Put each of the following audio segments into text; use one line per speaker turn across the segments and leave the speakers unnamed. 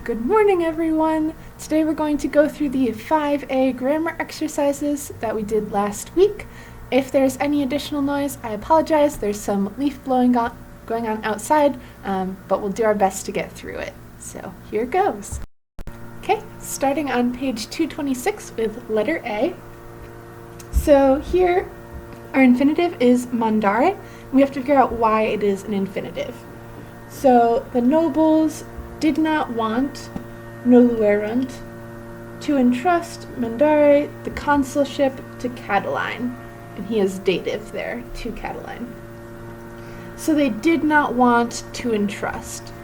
Good morning, everyone. Today we're going to go through the 5A grammar exercises that we did last week. If there's any additional noise, I apologize. There's some leaf blowing going on outside, but we'll do our best to get through it. So here goes. Okay, starting on page 226 with letter A. So here our infinitive is mandare. We have to figure out why it is an infinitive. So the nobles did not want noluerunt to entrust mandare the consulship to Catiline, and he is dative there, to Catiline. So they did not want to entrust.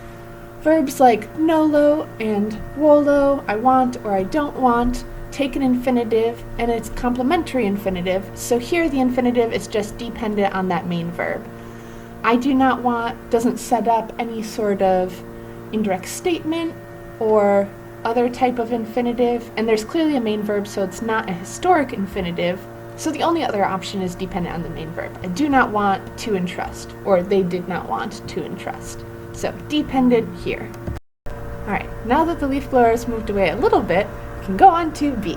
Verbs like nolo and wolo, I want or I don't want, take an infinitive, and it's complementary infinitive, so here the infinitive is just dependent on that main verb. I do not want doesn't set up any sort of indirect statement or other type of infinitive, and there's clearly a main verb, so it's not a historic infinitive, so the only other option is dependent on the main verb. I do not want to entrust, or they did not want to entrust. So dependent here. Alright, now that the leaf blower has moved away a little bit, we can go on to B.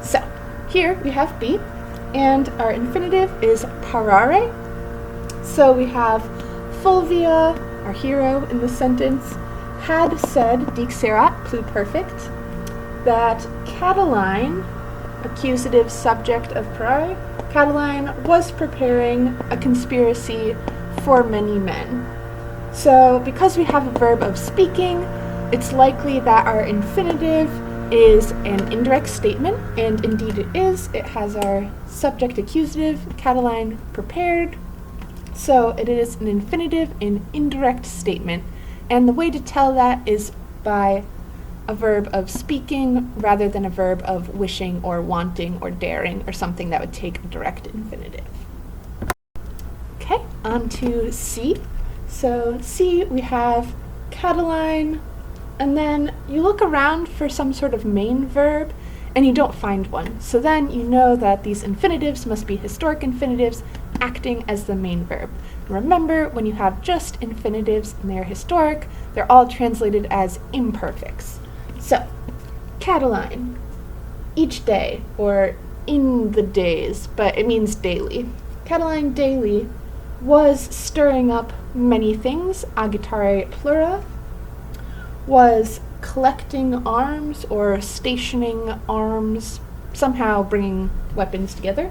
So here we have B, and our infinitive is parare. So we have Fulvia, our hero in the sentence, had said, dixerat, pluperfect, that Catiline, accusative subject of parare, Catiline was preparing a conspiracy for many men. So because we have a verb of speaking, it's likely that our infinitive is an indirect statement, and indeed it is. It has our subject accusative, Catiline prepared. So it is an infinitive in indirect statement, and the way to tell that is by a verb of speaking rather than a verb of wishing or wanting or daring or something that would take a direct infinitive. Okay, on to C. So C, we have Catiline, and then you look around for some sort of main verb and you don't find one. So then you know that these infinitives must be historic infinitives acting as the main verb. Remember, when you have just infinitives and they're historic, they're all translated as imperfects. So, Catiline, each day, or in the days, but it means daily. Catiline daily was stirring up many things, agitare plura, was collecting arms or stationing arms, somehow bringing weapons together,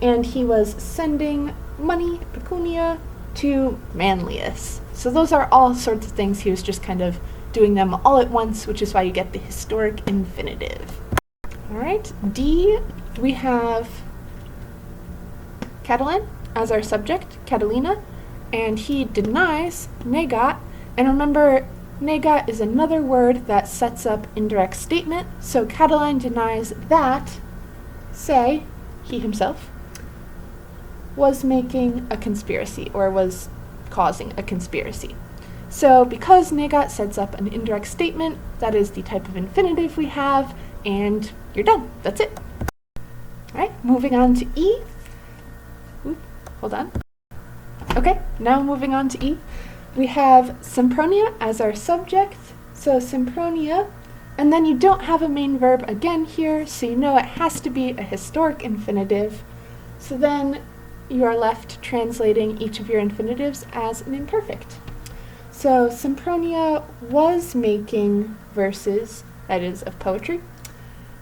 and he was sending money, pecunia, to Manlius. So those are all sorts of things. He was just kind of doing them all at once, which is why you get the historic infinitive. All right, D, we have Catiline as our subject, Catilina, and he denies negat, and remember, negat is another word that sets up indirect statement, so Catiline denies that, say, he himself, was making a conspiracy, or was causing a conspiracy. So because negat sets up an indirect statement, that is the type of infinitive we have, and you're done. That's it. Alright, moving on to E. Ooh, hold on. Okay, now moving on to E. We have Sempronia as our subject, so Sempronia, and then you don't have a main verb again here, so you know it has to be a historic infinitive. So then you are left translating each of your infinitives as an imperfect. So Sempronia was making verses, that is, of poetry,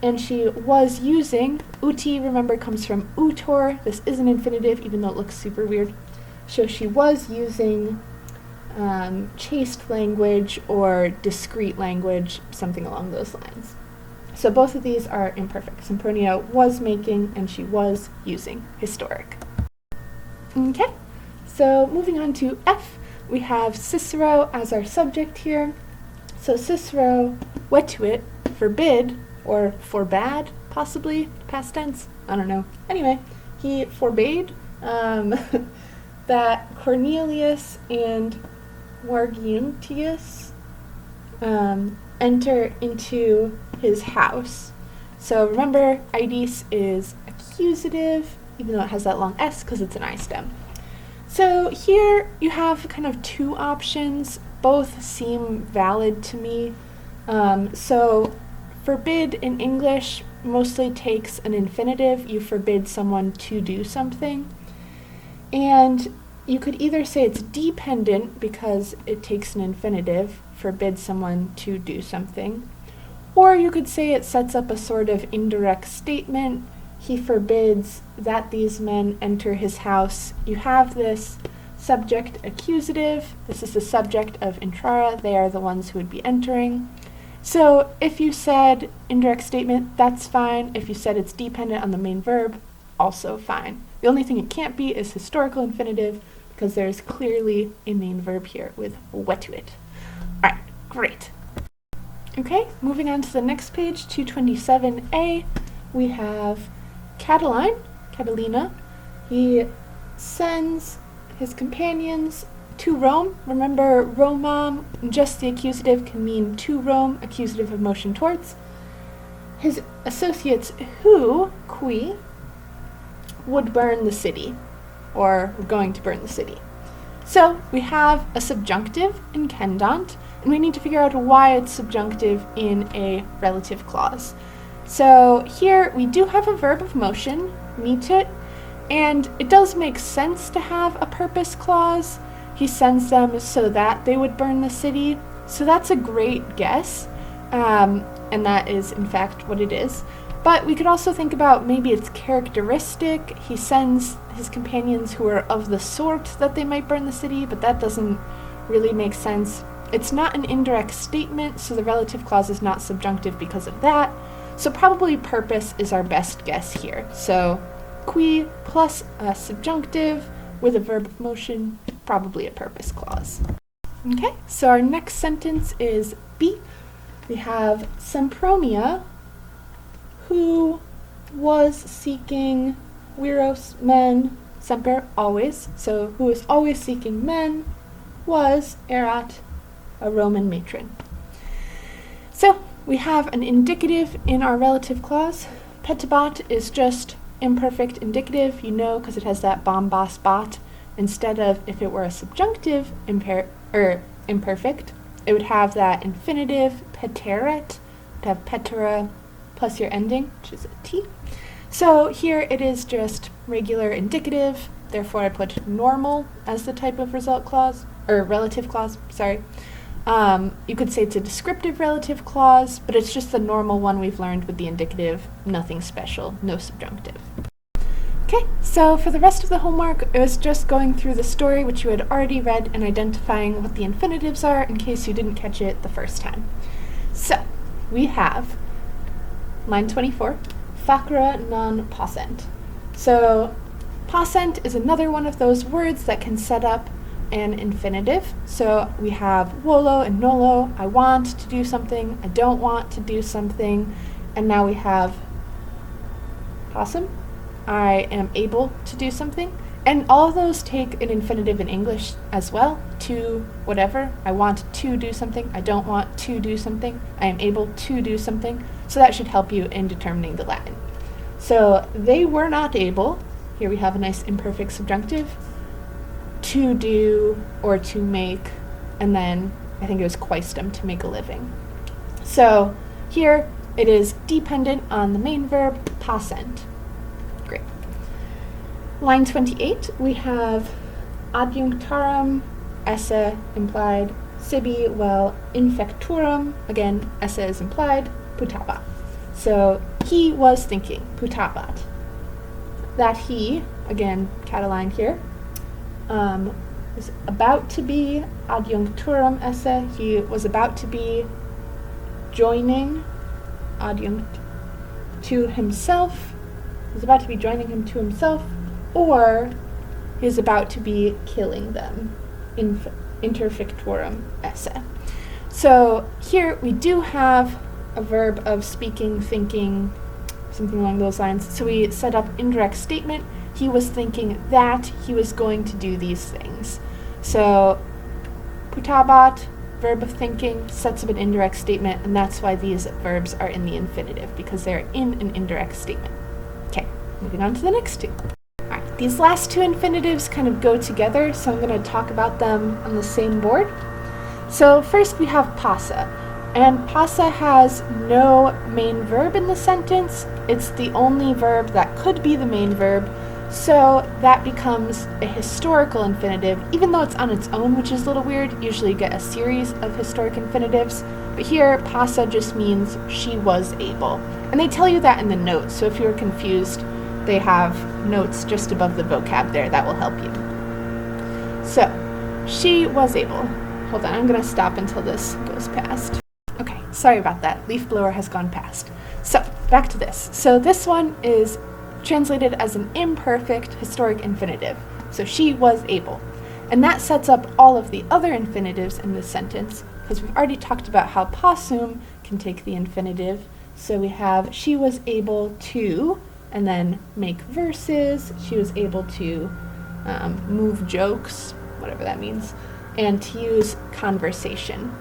and she was using, uti, remember, comes from utor. This is an infinitive, even though it looks super weird. So she was using chaste language or discrete language, something along those lines. So both of these are imperfect. Sempronia was making and she was using historic. Okay, so moving on to F, we have Cicero as our subject here. So Cicero vetuit, forbid, or forbade, possibly, past tense, I don't know. Anyway, he forbade that Cornelius and Margiuntius enter into his house. So remember, ides is accusative, even though it has that long S because it's an I stem. So here you have kind of two options. Both seem valid to me. So forbid in English mostly takes an infinitive. You forbid someone to do something. And you could either say it's dependent because it takes an infinitive, forbid someone to do something, or you could say it sets up a sort of indirect statement. He forbids that these men enter his house. You have this subject accusative. This is the subject of intrara. They are the ones who would be entering. So if you said indirect statement, that's fine. If you said it's dependent on the main verb, also fine. The only thing it can't be is historical infinitive because there's clearly a main verb here with wetuit. All right, great. Okay, moving on to the next page, 227a, we have Catalina. He sends his companions to Rome. Remember, Romam, just the accusative, can mean to Rome, accusative of motion towards. His associates who, qui, would burn the city, or were going to burn the city. So we have a subjunctive in kendant, and we need to figure out why it's subjunctive in a relative clause. So here we do have a verb of motion, mitut, and it does make sense to have a purpose clause. He sends them so that they would burn the city. So that's a great guess, and that is in fact what it is. But we could also think about maybe it's characteristic. He sends his companions who are of the sort that they might burn the city, but that doesn't really make sense. It's not an indirect statement, so the relative clause is not subjunctive because of that. So probably purpose is our best guess here. So qui plus a subjunctive with a verb of motion, probably a purpose clause. Okay, so our next sentence is B. We have Sempromia, who was seeking viros men, semper, always. So who is always seeking men, was erat, a Roman matron. So we have an indicative in our relative clause. Petabat is just imperfect indicative, you know, because it has that bombas bat. Instead of, if it were a subjunctive imperfect, it would have that infinitive peteret, it would have petera plus your ending, which is a T. So here it is just regular indicative, therefore I put normal as the type of result clause, or relative clause, sorry. You could say it's a descriptive relative clause, but it's just the normal one we've learned with the indicative, nothing special, no subjunctive. Okay, so for the rest of the homework, it was just going through the story which you had already read and identifying what the infinitives are in case you didn't catch it the first time. So, we have line 24, facra non possent. So, possent is another one of those words that can set up an infinitive. So we have volo and nolo, I want to do something, I don't want to do something, and now we have possum, I am able to do something. And all of those take an infinitive in English as well, to whatever, I want to do something, I don't want to do something, I am able to do something, so that should help you in determining the Latin. So they were not able, here we have a nice imperfect subjunctive, to do or to make, and then I think it was quaestum, to make a living. So here it is dependent on the main verb, possent. Great. Line 28, we have adjunctarum, esse implied, sibi, well, infecturum, again, esse is implied, putabat. So he was thinking, putabat. That he, again, Catiline here, was about to be adjuncturum esse, he was about to be joining adjunct to himself, he's about to be joining him to himself, or he's about to be killing them, interfictorum esse. So here we do have a verb of speaking, thinking, something along those lines. So we set up indirect statement. He was thinking that he was going to do these things. So putabat, verb of thinking, sets up an indirect statement, and that's why these verbs are in the infinitive, because they're in an indirect statement. Okay, moving on to the next two. Alright, these last two infinitives kind of go together, so I'm going to talk about them on the same board. So first we have passa, And passa has no main verb in the sentence. It's the only verb that could be the main verb, so that becomes a historical infinitive, even though it's on its own, which is a little weird. Usually you get a series of historic infinitives, but here passa just means she was able. And they tell you that in the notes, so if you're confused, they have notes just above the vocab there that will help you. So, she was able. Hold on, I'm going to stop until this goes past. Okay, sorry about that. Leaf blower has gone past. So, back to this. So this one is translated as an imperfect historic infinitive. So she was able. And that sets up all of the other infinitives in this sentence, because we've already talked about how possum can take the infinitive. So we have she was able to, and then make verses. She was able to move jokes, whatever that means, and to use conversation.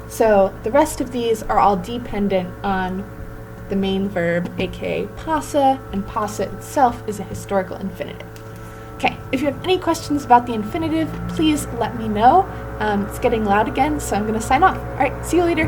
So the rest of these are all dependent on the main verb, aka passa, and passa itself is a historical infinitive. Okay, if you have any questions about the infinitive, please let me know. It's getting loud again, so I'm going to sign off. All right, see you later.